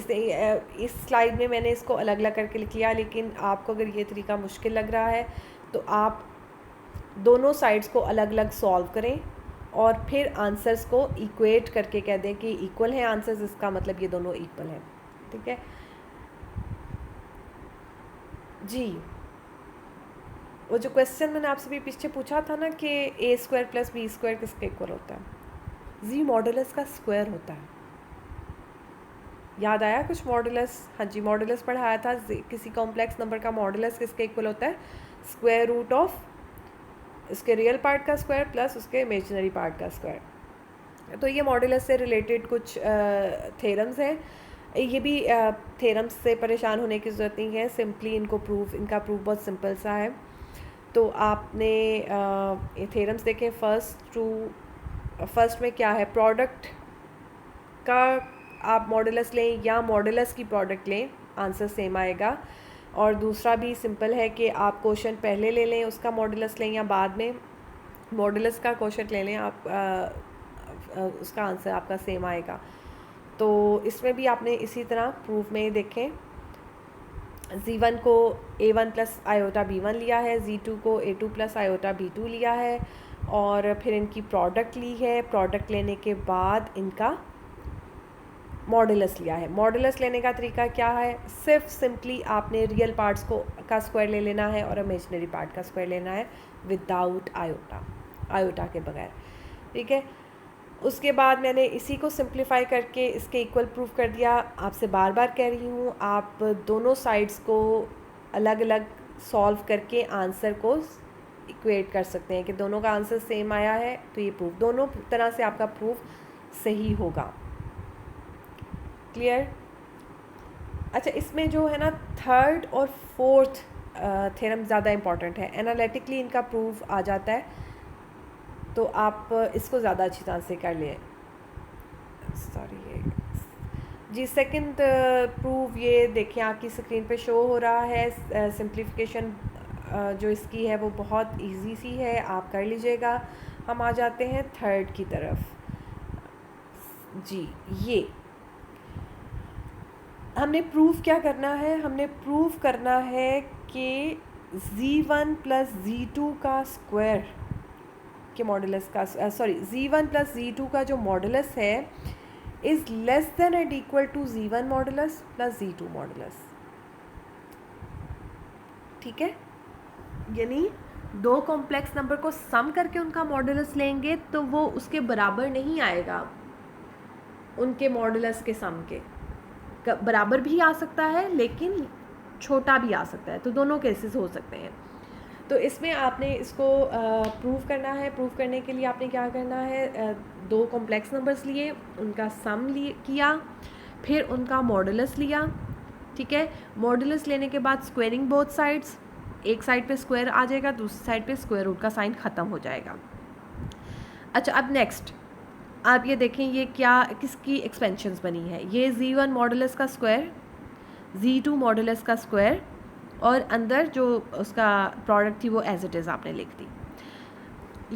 इस स्लाइड में मैंने इसको अलग अलग करके लिख लिया, लेकिन आपको अगर ये तरीका मुश्किल लग रहा है तो आप दोनों साइड्स को अलग अलग सॉल्व करें और फिर आंसर्स को इक्वेट करके कह दें कि इक्वल हैं आंसर्स, इसका मतलब ये दोनों इक्वल हैं। ठीक है जी, वो जो क्वेश्चन मैंने आपसे भी पीछे पूछा था ना कि ए स्क्वायर प्लस बी स्क्वायर किसके इक्वल होता है, जी मॉडुलस का स्क्वायर होता है। याद आया कुछ मॉडुलस? हाँ जी, मॉडुलस पढ़ाया था, किसी कॉम्प्लेक्स नंबर का मॉडुलस किसके इक्वल होता है, स्क्वायर रूट ऑफ इसके रियल पार्ट का स्क्वायर प्लस उसके इमेजिनरी पार्ट का स्क्वायर। तो ये मॉडुलस से रिलेटेड कुछ थेरम्स हैं। ये भी थेरम्स से परेशान होने की ज़रूरत नहीं है, सिंपली इनका प्रूफ बहुत सिंपल सा है। तो आपने ये थेरम्स देखें। फर्स्ट में क्या है, प्रोडक्ट का आप मॉडुलस लें या मॉडुलस की प्रोडक्ट लें, आंसर सेम आएगा। और दूसरा भी सिंपल है कि आप क्वोशंट पहले ले लें, उसका मॉडुलस लें, या बाद में मॉडुलस का क्वोशंट ले लें, आप उसका आंसर आपका सेम आएगा। तो इसमें भी आपने इसी तरह प्रूफ में देखें, Z1 को A1 प्लस आयोटा B1 लिया है, Z2 को A2 प्लस आयोटा B2 लिया है, और फिर इनकी प्रोडक्ट ली है। प्रोडक्ट लेने के बाद इनका मॉडुलस लिया है। मॉडुलस लेने का तरीका क्या है, सिर्फ सिंपली आपने रियल पार्ट्स का स्क्वायर ले लेना है और इमेजिनरी पार्ट का स्क्वायर लेना है, विदाउट आयोटा के बगैर, ठीक है। उसके बाद मैंने इसी को सिंप्लीफाई करके इसके इक्वल प्रूफ कर दिया। आपसे बार बार कह रही हूँ, आप दोनों साइड्स को अलग अलग सॉल्व करके आंसर को इक्वेट कर सकते हैं कि दोनों का आंसर सेम आया है, तो ये प्रूफ दोनों तरह से आपका प्रूफ सही होगा। क्लियर? अच्छा, इसमें जो है ना थर्ड और फोर्थ थ्योरम ज़्यादा इम्पॉर्टेंट है, एनालिटिकली इनका प्रूफ आ जाता है, तो आप इसको ज़्यादा अच्छी तरह से कर लें। जी, सेकंड प्रूफ ये देखिए आपकी स्क्रीन पे शो हो रहा है। सिंप्लीफिकेशन जो इसकी है वो बहुत इजी सी है, आप कर लीजिएगा। हम आ जाते हैं थर्ड की तरफ। जी, ये हमने प्रूफ क्या करना है, हमने प्रूफ करना है कि Z1 प्लस Z2 का स्क्वायर के मॉडुलस का Z1 प्लस Z2 का जो मॉडुलस है is less than and equal to Z1 modulus plus Z2 modulus, ठीक है। यानी दो कॉम्प्लेक्स नंबर को सम करके उनका मॉडुलस लेंगे तो वो उसके बराबर नहीं आएगा, उनके मॉडुलस के सम के बराबर भी आ सकता है लेकिन छोटा भी आ सकता है, तो दोनों केसेस हो सकते हैं। तो इसमें आपने इसको प्रूव करना है। प्रूव करने के लिए आपने क्या करना है, दो कॉम्प्लेक्स नंबर्स लिए, उनका सम किया, फिर उनका मॉडुलस लिया, ठीक है। मॉडुलस लेने के बाद स्क्वायरिंग बोथ साइड्स, एक साइड पे स्क्वायर आ जाएगा, दूसरी साइड पे स्क्वायर रूट का साइन ख़त्म हो जाएगा। अच्छा, अब नेक्स्ट आप ये देखें, ये क्या किसकी एक्सपेंशंस बनी है, ये Z1 मॉडुलस का स्क्वायर, Z2 मॉडुलस का स्क्वायर, और अंदर जो उसका प्रोडक्ट थी वो एज इट इज़ आपने लिख दी।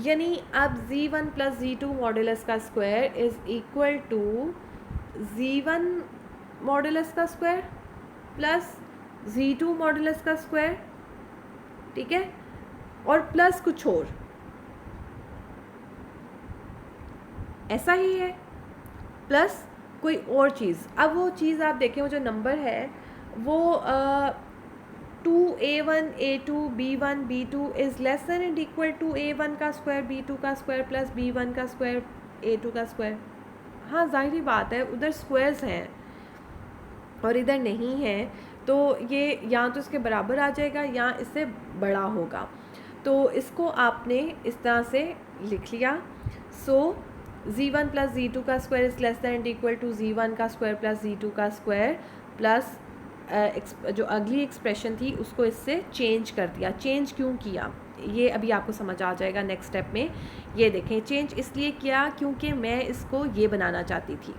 यानी अब Z1 प्लस Z2 मॉडुलस का square is equal to Z1 modulus का स्क्वायर प्लस Z2 मॉडुलस का स्क्वायर, ठीक है, और प्लस कुछ और, ऐसा ही है, प्लस कोई और चीज़। अब वो चीज़ आप देखें, वो जो नंबर है वो 2A1 A2 B1 B2 is less than and equal to A1 का स्क्वायर B2 का स्क्वायर प्लस B1 का स्क्वायर A2 का स्क्वायर। हाँ, ज़ाहिर बात है, उधर स्क्वायर्स हैं और इधर नहीं है, तो ये या तो इसके बराबर आ जाएगा या इससे बड़ा होगा। तो इसको आपने इस तरह से लिख लिया। सो Z1 प्लस Z2 का square is less than and equal to Z1 का स्क्वायर प्लस Z2 का स्क्वायर प्लस जो अगली एक्सप्रेशन थी उसको इससे चेंज कर दिया। चेंज क्यों किया ये अभी आपको समझ आ जाएगा नेक्स्ट स्टेप में। ये देखें, चेंज इसलिए किया क्योंकि मैं इसको ये बनाना चाहती थी,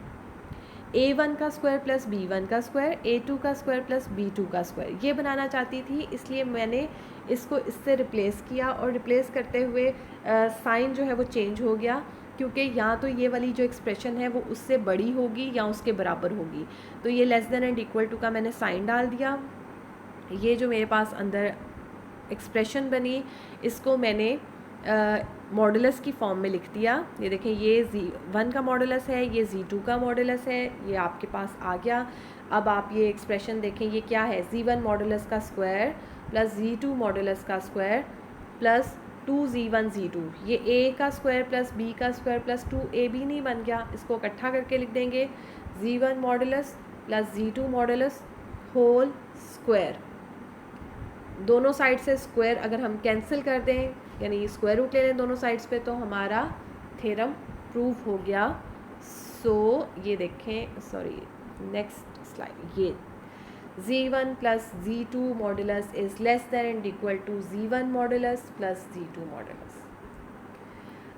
A1 का स्क्वायर प्लस B1 का स्क्वायर, A2 का स्क्वायर प्लस B2 का स्क्वायर, ये बनाना चाहती थी, इसलिए मैंने इसको इससे रिप्लेस किया। और रिप्लेस करते हुए साइन जो है वो चेंज हो गया, क्योंकि या तो ये वाली जो एक्सप्रेशन है वो उससे बड़ी होगी या उसके बराबर होगी। तो ये less than and equal to का मैंने साइन डाल दिया। ये जो मेरे पास अंदर एक्सप्रेशन बनी, इसको मैंने मॉडुलस की फॉर्म में लिख दिया। ये देखें, ये Z1 का मॉडुलस है, ये Z2 का मॉडुलस है, ये आपके पास आ गया। अब आप ये एक्सप्रेशन देखें, ये क्या है, Z1 मॉडुलस का स्क्वायर प्लस Z2 मॉडुलस का स्क्वायर प्लस 2Z1 Z2, ये A का स्क्वायर प्लस B का स्क्वायर प्लस 2AB नहीं बन गया, इसको इकट्ठा करके लिख देंगे Z1 modulus plus Z2 modulus whole square. दोनों साइड से स्क्वायर अगर हम कैंसिल कर दें, यानी स्क्वायर रूट ले लें दोनों साइड्स पे, तो हमारा थ्योरम प्रूव हो गया। ये देखें, सॉरी नेक्स्ट स्लाइड, ये z1 plus z2 modulus is less than and equal to z1 modulus plus z2 modulus.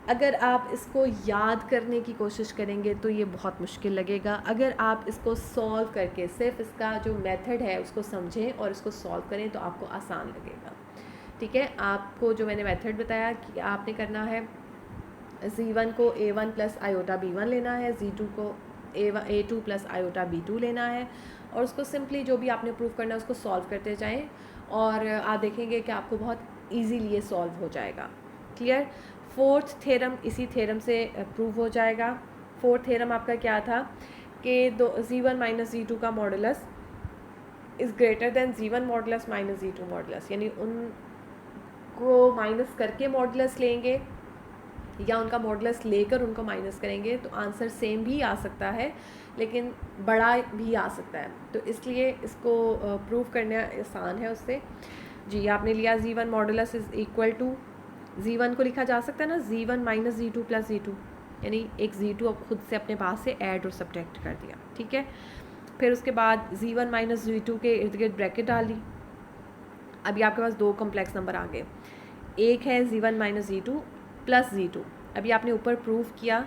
अगर आप इसको याद करने की कोशिश करेंगे तो ये बहुत मुश्किल लगेगा। अगर आप इसको सॉल्व करके सिर्फ इसका जो मेथड है उसको समझें और इसको सॉल्व करें तो आपको आसान लगेगा। ठीक है, आपको जो मैंने मेथड बताया कि आपने करना है, z1 को a1 प्लस आयोटा b1 लेना है, z2 को a2 प्लस आयोटा b2 लेना है, और उसको सिंपली जो भी आपने प्रूव करना है उसको सॉल्व करते जाएं और आप देखेंगे कि आपको बहुत ईजीली ये सॉल्व हो जाएगा। क्लियर। फोर्थ थ्योरम इसी थ्योरम से प्रूव हो जाएगा। फोर्थ थ्योरम आपका क्या था कि z1 माइनस z2 का modulus is greater than z1 modulus minus z2 modulus, यानी उनको माइनस करके मॉडुलस लेंगे या उनका मॉडुलस लेकर उनको माइनस करेंगे तो आंसर सेम भी आ सकता है लेकिन बड़ा भी आ सकता है, तो इसलिए इसको प्रूव करना आसान है उससे। जी, आपने लिया z1 modulus is equal to, z1 को लिखा जा सकता है ना z1 minus z2 plus z2, यानी एक z2 खुद से अपने पास से ऐड और सब्ट्रैक्ट कर दिया। ठीक है, फिर उसके बाद z1 माइनस z2 के इर्द गिर्द ब्रैकेट डाल दी। अभी आपके पास दो कॉम्प्लेक्स नंबर आ गए, एक है z1 minus z2 plus z2। अभी आपने ऊपर प्रूव किया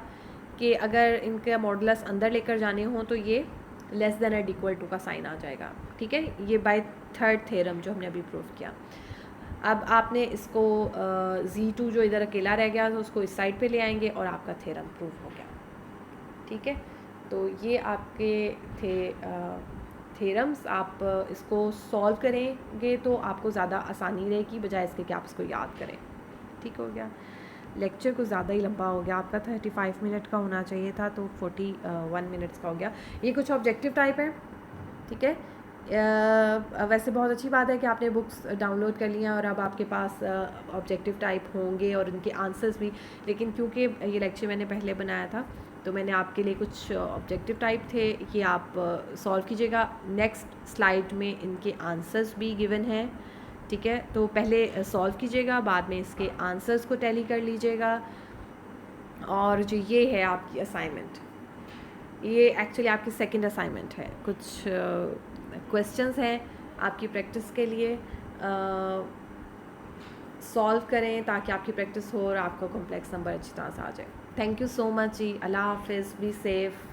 कि अगर इनका मॉडुलस अंदर लेकर जाने हों तो ये less than and equal to का साइन आ जाएगा। ठीक है, ये बाय थर्ड थ्योरम जो हमने अभी प्रूव किया। अब आपने इसको z2 जो इधर अकेला रह गया तो उसको इस साइड पे ले आएंगे और आपका थ्योरम प्रूव हो गया। ठीक है, तो ये आपके थे थ्योरम्स। आप इसको सॉल्व करेंगे तो आपको ज़्यादा आसानी रहेगी बजाय इसके कि आप इसको याद करें। ठीक हो गया। लेक्चर कुछ ज़्यादा ही लंबा हो गया, आपका 35 मिनट का होना चाहिए था तो 41 मिनट्स का हो गया। ये कुछ ऑब्जेक्टिव टाइप है। ठीक है, वैसे बहुत अच्छी बात है कि आपने बुक्स डाउनलोड कर लिया और अब आपके पास ऑब्जेक्टिव टाइप होंगे और उनके आंसर्स भी, लेकिन क्योंकि ये लेक्चर मैंने पहले बनाया था तो मैंने आपके लिए कुछ ऑब्जेक्टिव टाइप थे कि आप सॉल्व कीजिएगा। नेक्स्ट स्लाइड में इनके आंसर्स भी गिवन हैं। ठीक है, तो पहले सॉल्व कीजिएगा, बाद में इसके आंसर्स को टैली कर लीजिएगा। और जो ये है आपकी असाइनमेंट, ये एक्चुअली आपकी सेकंड असाइनमेंट है। कुछ क्वेश्चंस हैं आपकी प्रैक्टिस के लिए, सॉल्व करें ताकि आपकी प्रैक्टिस हो और आपका कॉम्प्लेक्स नंबर अच्छी तरह से आ जाए। थैंक यू सो मच जी, अल्लाह हाफिज़, बी सेफ़।